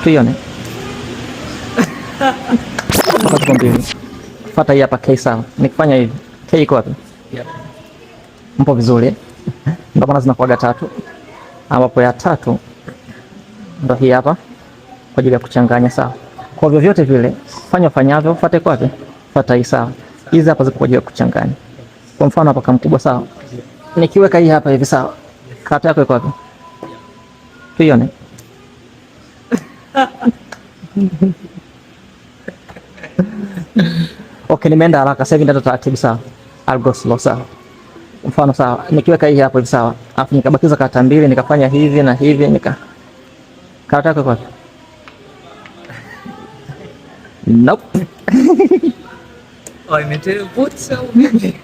tuione. Tuko mbili. Fuata hii hapa K sawa. Nikifanya hivi, K iko wapi? Yep. Mpo vizuri. Ndio maana zinakuaga tatu. Ambapo ya tatu ndio hii hapa kwa ajili ya kuchanganya sawa. Kwa vyovyote vile, fanyavyo, fuate kwa wapi? Fuata hii sawa. Hizi hapa ziko kwa ajili ya kuchanganya. Kwa mfano hapa kama mkubwa sawa. Nikiweka hii hapa hivi sawa. Karata yako iko wapi? Tuione. Okay, nimeenda haraka sasa hivi ndio taratibu sawa. I'll go slow sawa. Mfano sawa, nikiweka hii hapo hivi sawa. Alafu nikabakiza karata mbili, nikafanya hivi na hivi karata yako iko wapi? Nope. Oh, imeteleport au vipi?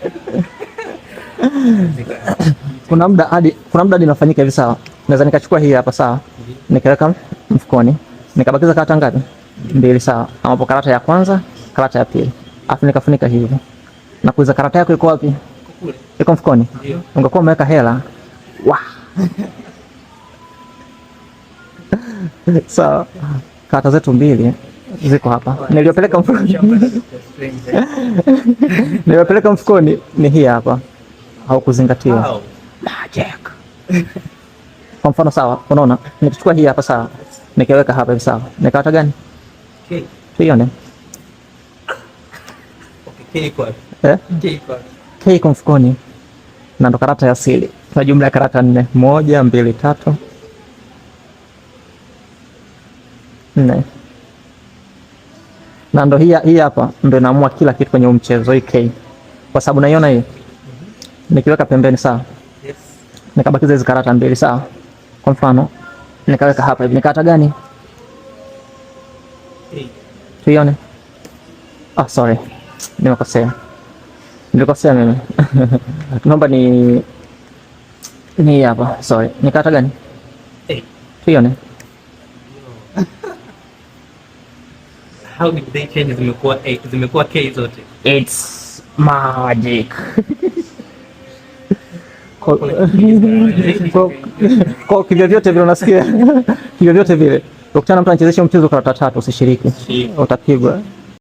Kuna muda hadi inafanyika hivi sawa. Naweza nikachukua hii hapa sawa. Nikaweka mfukoni. Nikabakiza karata ngapi? Mbili sawa. Ambapo karata ya kwanza, karata ya pili. Alafu nikafunika hivi. Na kuuliza karata yako iko wapi? Iko mfukoni. Ungekuwa umeweka hela. Wah. Sawa. Karata zetu mbili ziko hapa. Niliyopeleka mfukoni ni hii hapa. Haukuzingatiwa. Magic. Kwa mfano sawa, unaona? Nikichukua hii hapa sawa. Nikiweka hapa hivi sawa. Ni karata gani? K. Tuione. Okay, K iko wapi? K iko wapi? K iko mfukoni. Na ndo karata ya asili. Kwa jumla ya karata 4. 1, 2, 3. 4. Na ndo hii hapa ndo inaamua kila kitu kwenye mchezo hii K. Kwa sababu naiona hii. Nikiweka pembeni sawa. Yes. Nikabakiza hizo karata mbili sawa. Kwa mfano nikaweka hapa hivi. Ni karata gani? Tuione. Ah, sorry. Nimekosea. Nilikosea mimi. Naomba ni hapa. Sorry. Ni karata gani? Tuione. How did they change zimekuwa K zote? It's magic. Kwa kivyovyote vile unasikia. Kivyovyote vile. Ukutana mtu anachezesha mchezo karata tatu usishiriki. Utapigwa.